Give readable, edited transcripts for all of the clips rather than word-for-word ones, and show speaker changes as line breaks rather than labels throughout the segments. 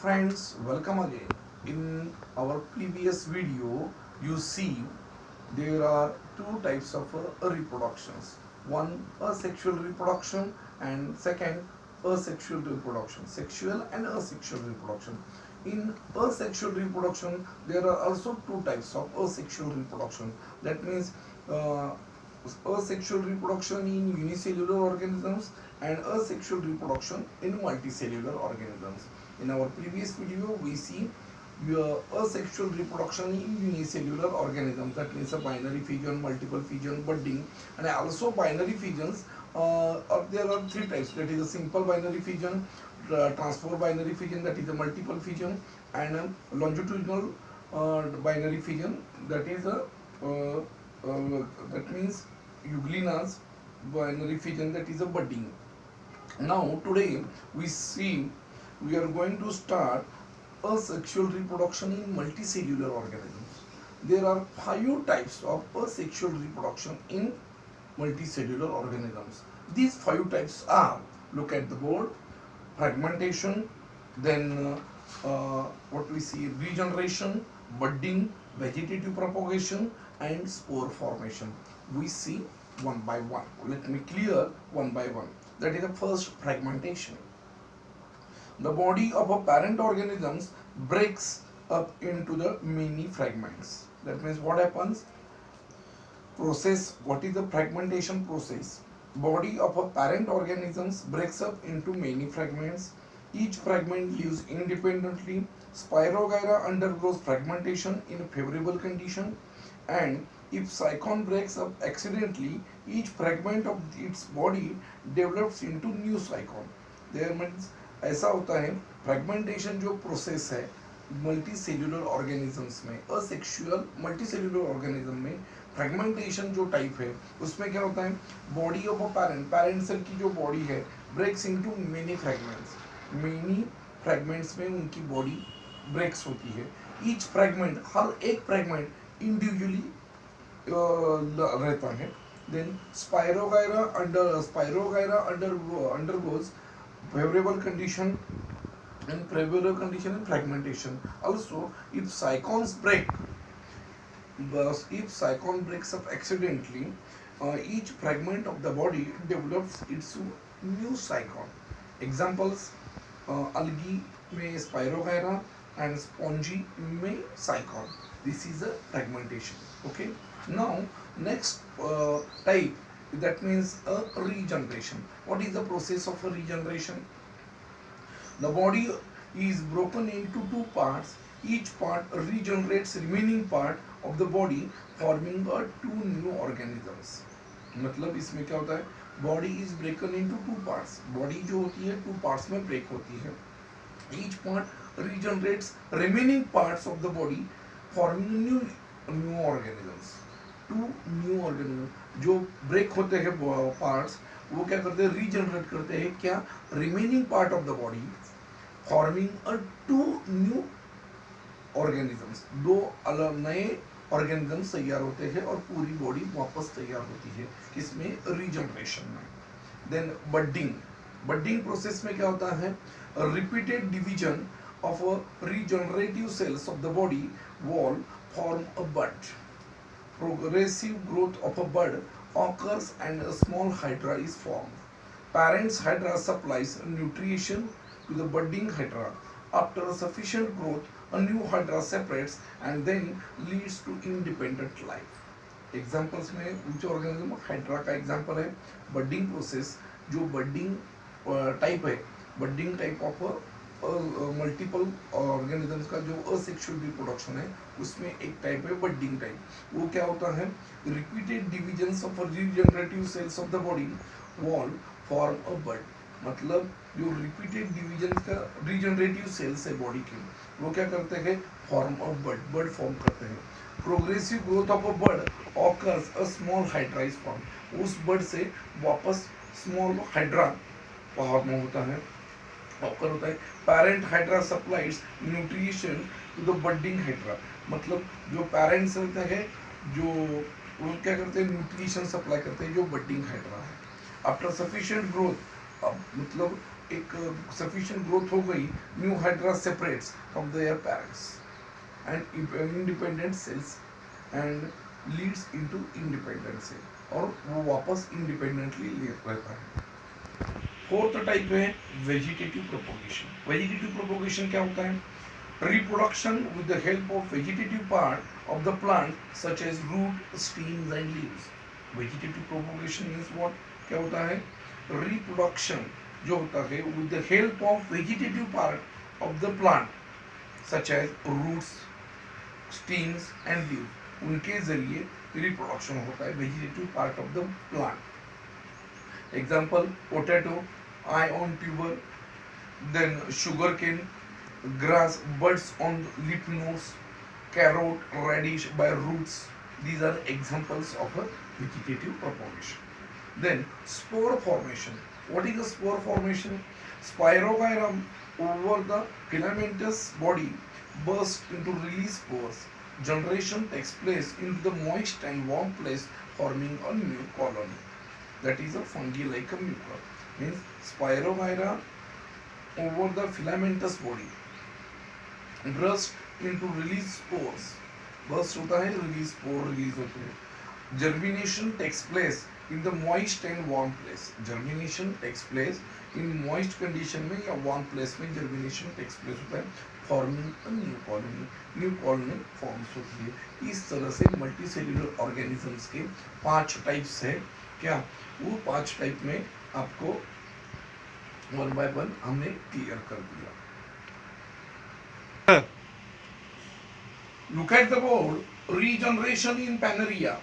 friends, welcome again. In our previous video, you see there are two types of reproductions. One, asexual reproduction, and second, asexual reproduction. Sexual and asexual reproduction. In asexual reproduction, there are also two types of asexual reproduction. That means asexual reproduction in unicellular organisms and asexual reproduction in multicellular organisms. In our previous video, we see asexual reproduction in unicellular organisms, that means a binary fission, multiple fission, budding, and also binary fissions. There are three types, that is a simple binary fission, transfer binary fission, that is a multiple fission, and a longitudinal binary fission, that is a that means Euglenia's binary fission, that is a budding. Now today we are going to start asexual reproduction in multicellular organisms. There are 5 types of asexual reproduction in multicellular organisms. These 5 types are, look at the board, fragmentation, then what we see, regeneration, budding, vegetative propagation, and spore formation. We see one by one. Let me clear one by one. That is the first, fragmentation. The body of a parent organism breaks up into the many fragments. That means what happens? What is the fragmentation process? Body of a parent organism breaks up into many fragments. Each fragment lives independently. Spirogyra undergoes fragmentation in a favorable condition, and if cycon breaks up accidentally, each fragment of its body develops into new cycon. There means ऐसा होता है, fragmentation जो process है multicellular organisms में, asexual multicellular organism में fragmentation जो type है उसमें क्या होता है, body of a parent cell की जो बॉडी है ब्रेक्स इनटू मेनी फ्रेगमेंट्स में उनकी बॉडी ब्रेक्स होती है. ईच फ्रेगमेंट, हर एक फ्रेगमेंट इंडिविजुअली रहता है. Then spirogyra undergoes favorable condition and fragmentation. Also, if cycon breaks up accidentally, each fragment of the body develops its new cycon. Examples, algae में spirogyra and spongy में cycon. This is a fragmentation. Okay. Now next type, that means a regeneration. What is the process of a regeneration? The body is broken into two parts. Each part regenerates remaining part of the body, forming two new organisms. मतलब इसमें क्या होता है, body is broken into two parts. Body जो होती है two parts में break होती है. Each part regenerates remaining parts of the body, forming new organisms. Two new organism जो ब्रेक होते हैं पार्ट्स, वो क्या करते हैं, रीजनरेट करते हैं क्या, remaining part of the body, forming a two new organisms. दो अलग नए ऑर्गेनिजम्स तैयार होते हैं और पूरी बॉडी वापस तैयार होती है, किसमें, रीजनरेशन में. देन बडिंग प्रोसेस में क्या होता है, repeated division of regenerative cells of the body wall form a bud. Progressive growth of a bud occurs and a small hydra is formed. Parent's hydra supplies nutrition to the budding hydra. After sufficient growth, a new hydra separates and then leads to independent life. Examples में which organism, hydra का example है. Budding process जो budding type है, budding type of multiple organisms का जो asexual reproduction है उसमें एक टाइप है बडिंग टाइप. वो क्या होता है, repeated divisions of regenerative cells of the body wall form a bud. मतलब जो रिपीटेड डिविजन का रीजनरेटिव सेल्स है बॉडी के, वो क्या करते हैं, फॉर्म अ बड फॉर्म करते हैं. Progressive growth of a bud occurs a small hydra is form. उस बड से वापस स्मॉल हाइड्रा फॉर्म होता है, ऑकर होता है. Parent hydra supplies nutrition to the budding hydra. मतलब जो पेरेंट्स रहते हैं जो वो क्या करते हैं, न्यूट्रिशन सप्लाई करते हैं जो बडिंग हाइड्रा है. आफ्टर सफिशिएंट ग्रोथ, मतलब एक सफिशिएंट ग्रोथ हो गई, new hydra separates from their parents and independent cells and leads into independent cell, और वो वापस इंडिपेंडेंटली रहता है। फोर्थ टाइप है वेजिटेटिव प्रोपोगेशन। वेजिटेटिव प्रोपोगेशन क्या होता है? Reproduction with the help of vegetative part of the plant such as root, stems and leaves. Vegetative propagation means what? क्या होता है? रिप्रोडक्शन जो होता है with the help of vegetative part of the plant such as roots, stems and leaves, उनके जरिए reproduction होता है vegetative part of the plant. Example potato, eye on tuber, then sugar cane, grass, buds on leaf nodes, carrot, radish by roots. These are examples of a vegetative propagation. Then spore formation. What is the spore formation? Spirogyrum over the filamentous body bursts into release spores. Generation takes place in the moist and warm place, forming a new colony. That is a fungi like a mucor. Means Spirogyra over the filamentous body burst into release spores. burst होता है, release spore release होते हैं. Germination takes place in the moist and warm place. Germination takes place in moist condition में या warm place में germination takes place होता है, forming a new colony. New colony forms होती है. इस तरह से multicellular organisms के 5 types है. क्या वो 5 type में आपको one by one हमने clear कर दिया. Look at the board. Regeneration in Pannaria.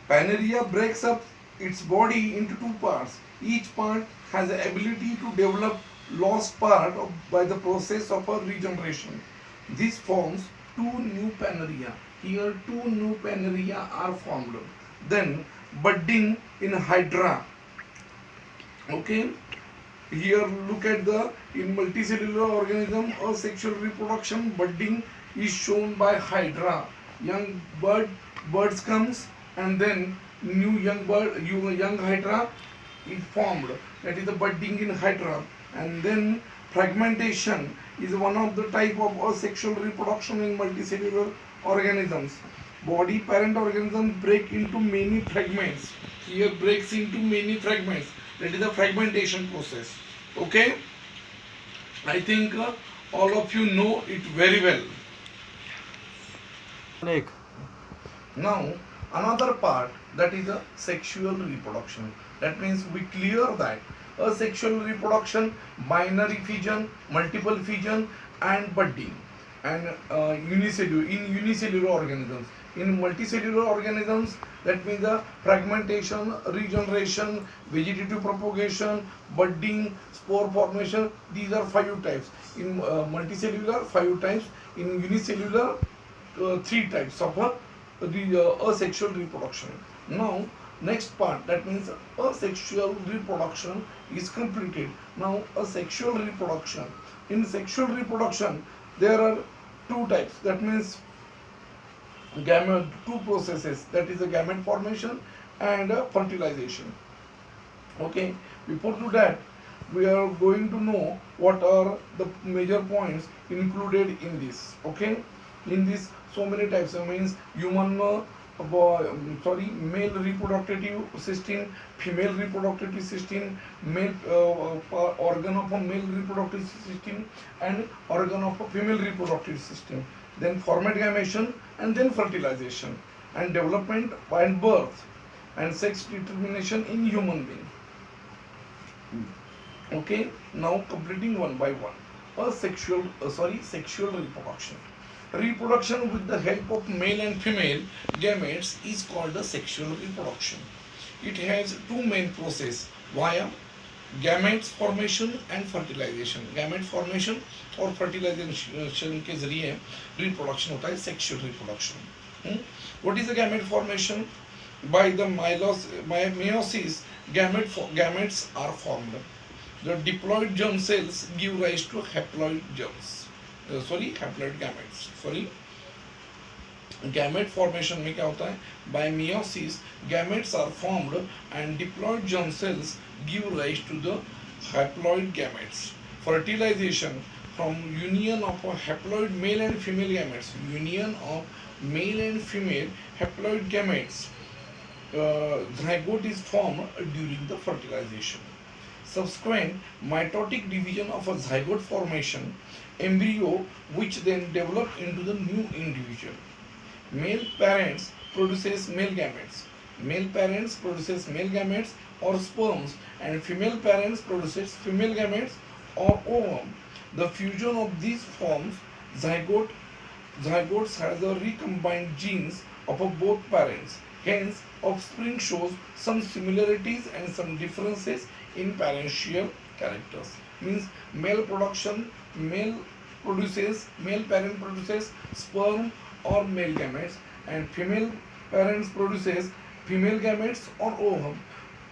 Pannaria breaks up its body into 2 parts. Each part has the ability to develop lost part by the process of a regeneration. This forms 2 new Pannaria. Here 2 new Pannaria are formed. Then budding in Hydra. Okay. Here look at the in multicellular organism, asexual reproduction, budding is shown by Hydra. Young birds comes and then new young Hydra is formed. That is the budding in Hydra. And then fragmentation is one of the type of asexual reproduction in multicellular organisms. Body parent organism break into many fragments. Here breaks into many fragments. That is the fragmentation process. Okay, I think all of you know it very well. Now another part, that is the sexual reproduction. That means we clear that asexual reproduction, binary fission, multiple fission and budding, and unicellular organisms. In multicellular organisms, that means the fragmentation, regeneration, vegetative propagation, budding, spore formation. These are 5 types. In multicellular, 5 types. In unicellular, 3 types of asexual reproduction. Now next part, that means asexual reproduction is completed. Now asexual reproduction. In sexual reproduction there are 2 types. That means gamete, 2 processes, that is the gamete formation and fertilization. Okay, before to that we are going to know what are the major points included in this. Okay, in this so many types, means human male reproductive system, female reproductive system, male organ of a male reproductive system and organ of a female reproductive system, then formatgamation and then fertilization and development and birth and sex determination in human being. Okay, now completing one by one. Sexual reproduction. Reproduction with the help of male and female gametes is called the sexual reproduction. It has 2 main processes via gametes formation and fertilization. Gamete formation और fertilization के जरिए reproduction होता है, sexual reproduction. What is the gamete formation? By the meiosis, gametes are formed. The diploid germ cells give rise to haploid germs. Haploid gametes. Gamete formation में क्या होता है? By meiosis, gametes are formed and diploid germ cells give rise to the haploid gametes. Fertilization from union of a haploid male and female gametes. Union of male and female haploid gametes. Zygote is formed during the fertilization. Subsequent mitotic division of a zygote formation, embryo which then develop into the new individual. Male parents produces male gametes. Male parents produces male gametes or sperms, and female parents produces female gametes or ovum. The fusion of these forms zygote. Zygotes has a recombined genes of both parents. Hence, offspring shows some similarities and some differences in parental characters. Means male parent produces sperm or male gametes, and female parents produces female gametes or ovum.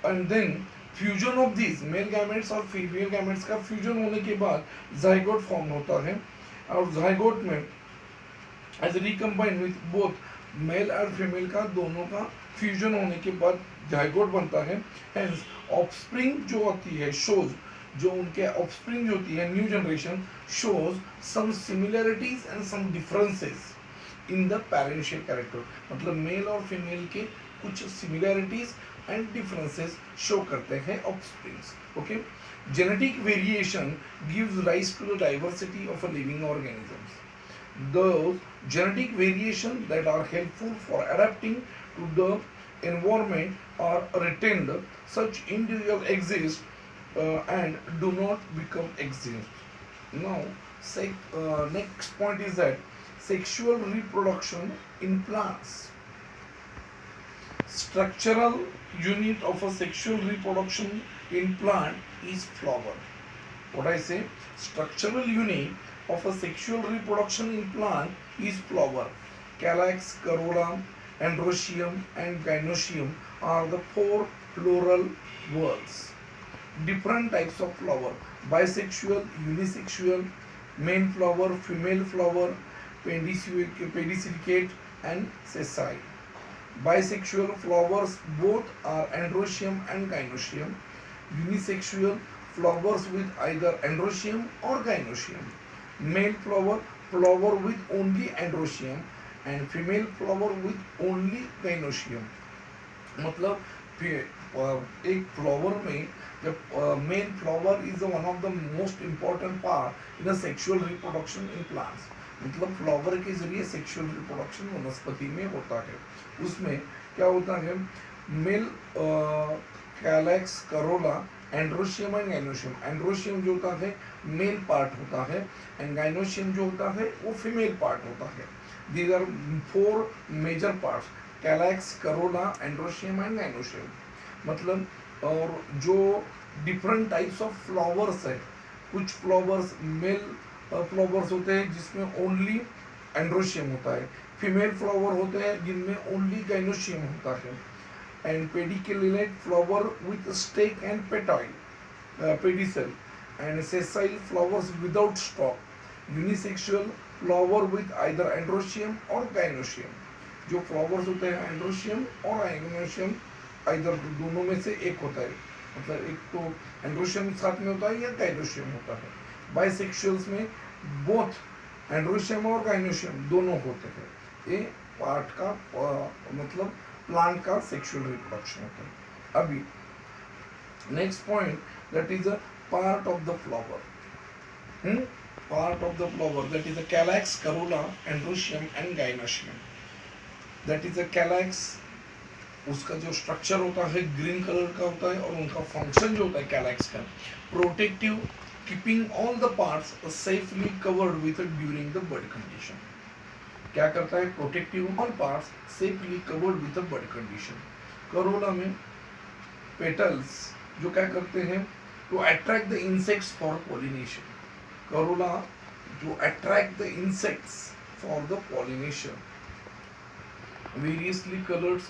And then fusion of this male gametes और female gametes का fusion होने के बाद zygote form होता है, और zygote में as recombined with both male और फीमेल का दोनों का फ्यूजन होने के बाद जाइगोट बनता है. हेंस ऑफस्प्रिंग जो होती है शोज, जो उनके ऑफस्प्रिंग होती है new generation shows some similarities and some differences in the parental character. मतलब मेल और फीमेल के कुछ सिमिलरिटीज एंड डिफरेंसेस शो करते हैं offsprings. Okay, genetic variation gives rise to the diversity of a living organisms. Those genetic variation that are helpful for adapting to the environment are retained. Such individuals exist and do not become extinct. Now, next point is that sexual reproduction in plants. Structural unit of a sexual reproduction in plant is flower. What I say? Structural unit of a sexual reproduction in plant is flower. Calyx, corolla, androecium and gynoecium are the four floral whorls. Different types of flower: bisexual, unisexual, male flower, female flower, pedicellate and sessile. Bisexual flowers both are androecium and gynoecium. Unisexual flowers with either androecium or gynoecium. Male flower with only androecium and female flower with only gynoecium. मतलब एक flower में जब male flower is one of the most important part in the sexual reproduction in plants. मतलब flower के जरिए sexual reproduction वनस्पति में होता है. उसमें क्या होता है? Male calyx, corolla, androecium and gynoecium. Androecium जो होता है मेल पार्ट होता है एंड गाइनोशियम जो होता है वो फीमेल पार्ट होता है. These are four major parts: calyx, corolla, androecium and gynoecium. मतलब और जो डिफरेंट टाइप्स ऑफ फ्लावर्स है, कुछ फ्लावर्स मेल फ्लावर्स होते हैं जिसमें ओनली एंड्रोशियम होता है, फीमेल फ्लावर होते हैं जिनमें ओनली गाइनोशियम होता है, and pedicellate flower with stalk and pedicel, and sessile flowers without stalk. Unisexual flower with either androecium और गाइनोशियम. जो फ्लावर्स होते हैं एंड्रोशियम और गाइनोशियम आइदर दोनों में से एक होता है. मतलब एक तो एंड्रोशियम साथ में होता है या गाइनोशियम होता है. बाइसेक्सुअल्स में बोथ एंड्रोशियम और गाइनोशियम दोनों होते हैं. ये पार्ट का मतलब प्लांट का सेक्सुअल रिप्रोडक्शन होता है. अभी next point, that is a part of the flower. Part of the flower that is a calyx, corolla, androecium and gynoecium. That is a calyx. उसका जो स्ट्रक्चर होता है ग्रीन कलर का होता है और उनका फंक्शन जो होता है कैलैक्स का protective, keeping all the parts safely covered with during the bud condition. क्या करता है? Protective all parts safely covered with bud condition. Corolla में पेटल्स जो क्या करते हैं? To attract the insects for pollination. Corolla to attract the insects for the pollination. Variously coloured